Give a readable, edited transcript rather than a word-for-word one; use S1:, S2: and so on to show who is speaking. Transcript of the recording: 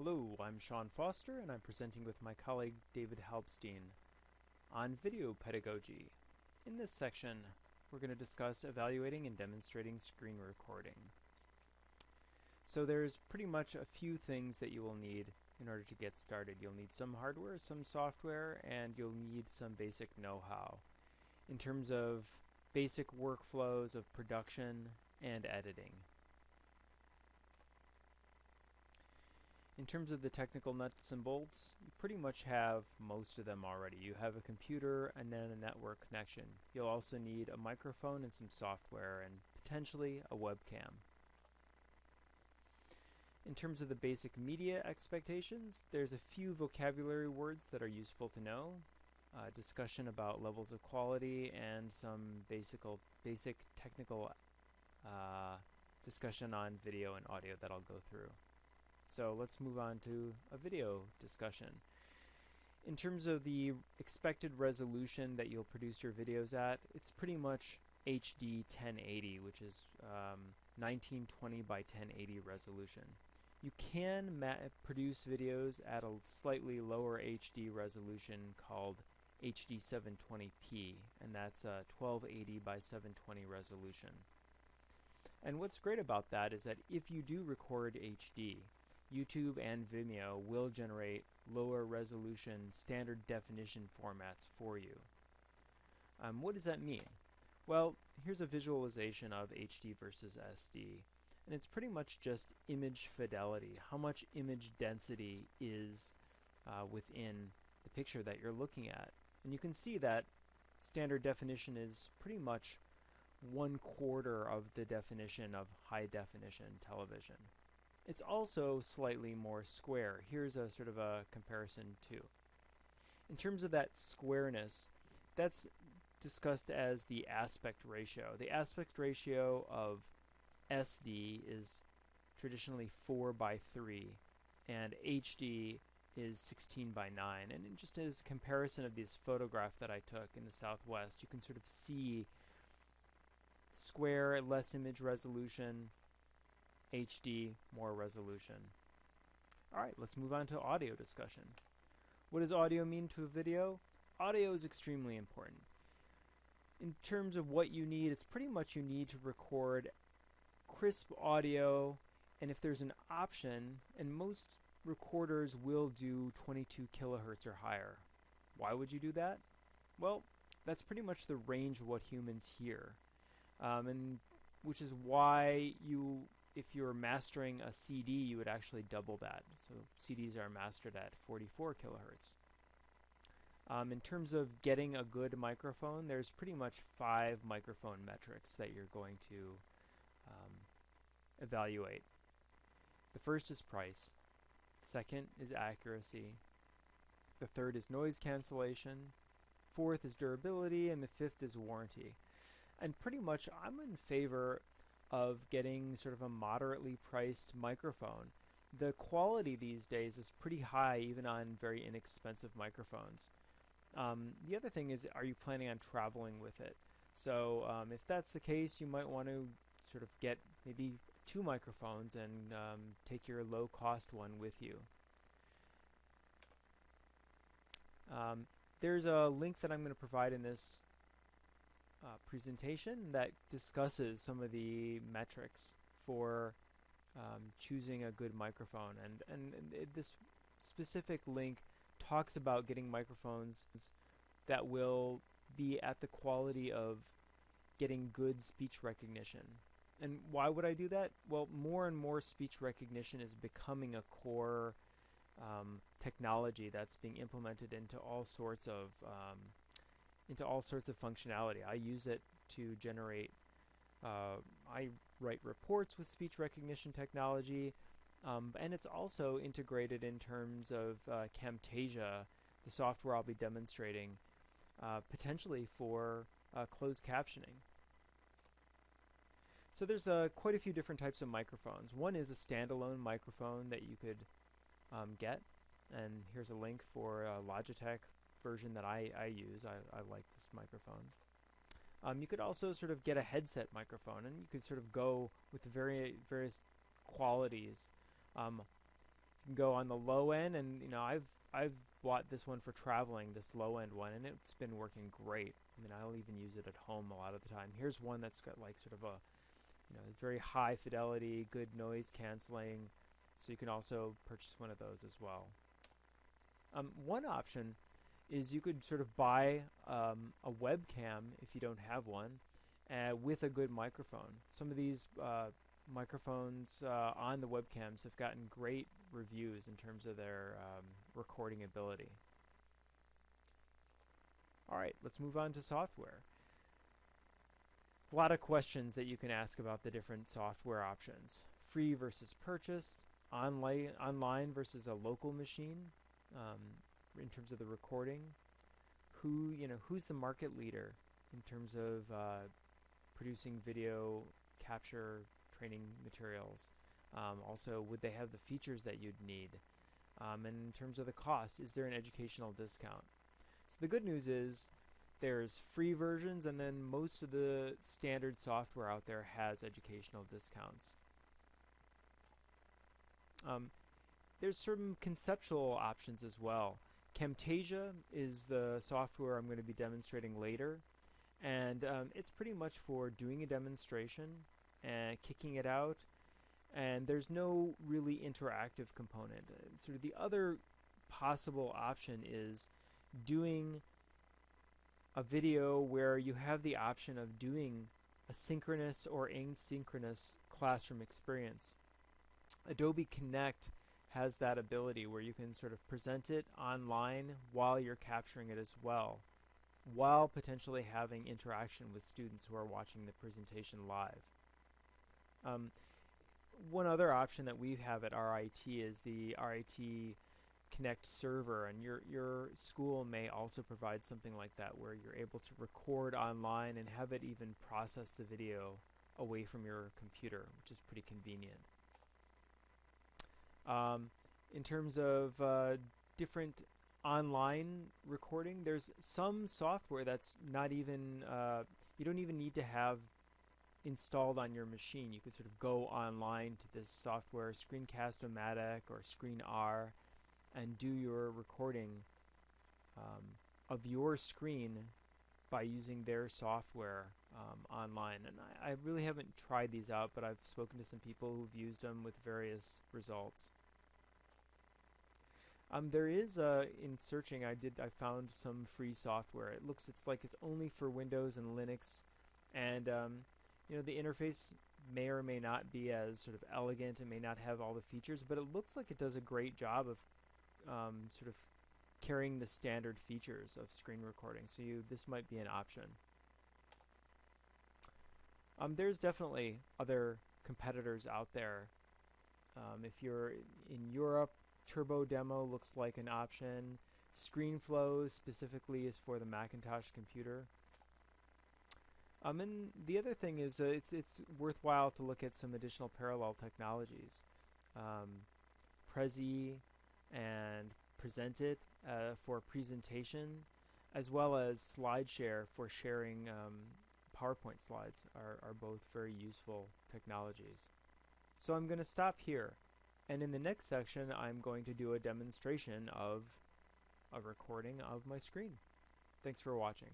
S1: Hello, I'm Shaun Foster, and I'm presenting with my colleague David Halbstein on video pedagogy. In this section, we're going to discuss evaluating and demonstrating screen recording. So there's pretty much a few things that you will need in order to get started. You'll need some hardware, some software, and you'll need some basic know-how in terms of basic workflows of production and editing. In terms of the technical nuts and bolts, you pretty much have most of them already. You have a computer and then a network connection. You'll also need a microphone and some software and potentially a webcam. In terms of the basic media expectations, there's a few vocabulary words that are useful to know, discussion about levels of quality, and some basic technical discussion on video and audio that I'll go through. So let's move on to a video discussion. In terms of the expected resolution that you'll produce your videos at, it's pretty much HD 1080, which is 1920 by 1080 resolution. You can produce videos at a slightly lower HD resolution called HD 720p, and that's a 1280 by 720 resolution. And what's great about that is that if you do record HD, YouTube and Vimeo will generate lower resolution standard definition formats for you. What does that mean? Well, here's a visualization of HD versus SD, and it's pretty much just image fidelity, how much image density is within the picture that you're looking at. And you can see that standard definition is pretty much 1/4 of the definition of high definition television. It's also slightly more square. Here's a sort of a comparison too. In terms of that squareness, that's discussed as the aspect ratio. The aspect ratio of SD is traditionally 4:3, and HD is 16:9. And just as a comparison of this photograph that I took in the Southwest, you can sort of see square, less image resolution, HD, more resolution. Alright, let's move on to audio discussion. What does audio mean to a video? Audio is extremely important. In terms of what you need, it's pretty much you need to record crisp audio, and if there's an option, and most recorders will do 22 kilohertz or higher. Why would you do that? Well, that's pretty much the range of what humans hear, and which is why if you're mastering a CD, you would actually double that. So CDs are mastered at 44 kilohertz. In terms of getting a good microphone, there's pretty much 5 microphone metrics that you're going to evaluate. The first is price. The second is accuracy. The third is noise cancellation. Fourth is durability, and the fifth is warranty. And pretty much I'm in favor of getting sort of a moderately priced microphone. The quality these days is pretty high, even on very inexpensive microphones. The other thing is, are you planning on traveling with it? So if that's the case, you might want to sort of get maybe 2 microphones and take your low-cost one with you. There's a link that I'm going to provide in this presentation that discusses some of the metrics for choosing a good microphone, and this specific link talks about getting microphones that will be at the quality of getting good speech recognition. And why would I do that? Well, more and more speech recognition is becoming a core technology that's being implemented into all sorts of functionality. I use it to generate, I write reports with speech recognition technology, and it's also integrated in terms of Camtasia, the software I'll be demonstrating, potentially for closed captioning. So there's quite a few different types of microphones. One is a standalone microphone that you could get, and here's a link for a Logitech version that I use. I like this microphone. You could also sort of get a headset microphone, and you could sort of go with various qualities. You can go on the low end, and I've bought this one for traveling, this low end one, and it's been working great. I mean, I'll even use it at home a lot of the time. Here's one that's got like sort of a very high fidelity, good noise canceling. So you can also purchase one of those as well. One option is you could sort of buy a webcam if you don't have one with a good microphone. Some of these microphones on the webcams have gotten great reviews in terms of their recording ability. Alright, let's move on to software. A lot of questions that you can ask about the different software options. Free versus purchase, online versus a local machine, in terms of the recording. Who's the market leader in terms of producing video capture training materials? Also, would they have the features that you'd need? And in terms of the cost, is there an educational discount? So the good news is there's free versions, and then most of the standard software out there has educational discounts. There's some conceptual options as well. Camtasia is the software I'm going to be demonstrating later, and it's pretty much for doing a demonstration and kicking it out, and there's no really interactive component. Sort of the other possible option is doing a video where you have the option of doing a synchronous or asynchronous classroom experience. Adobe Connect has that ability where you can sort of present it online while you're capturing it as well, while potentially having interaction with students who are watching the presentation live. One other option that we have at RIT is the RIT Connect server, and your school may also provide something like that where you're able to record online and have it even process the video away from your computer, which is pretty convenient. In terms of different online recording, there's some software that's not even, you don't even need to have installed on your machine. You could sort of go online to this software, Screencast-O-Matic or ScreenR, and do your recording of your screen by using their software online. And I really haven't tried these out, but I've spoken to some people who've used them with various results. There is in searching, I found some free software. It's like it's only for Windows and Linux, and the interface may or may not be as sort of elegant and may not have all the features, but it looks like it does a great job of sort of carrying the standard features of screen recording. So this might be an option. There's definitely other competitors out there. If you're in Europe, Turbo Demo looks like an option. ScreenFlow specifically is for the Macintosh computer. And the other thing is it's worthwhile to look at some additional parallel technologies. Prezi and Presentit for presentation, as well as SlideShare for sharing PowerPoint slides are both very useful technologies. So I'm going to stop here, and in the next section I'm going to do a demonstration of a recording of my screen. Thanks for watching.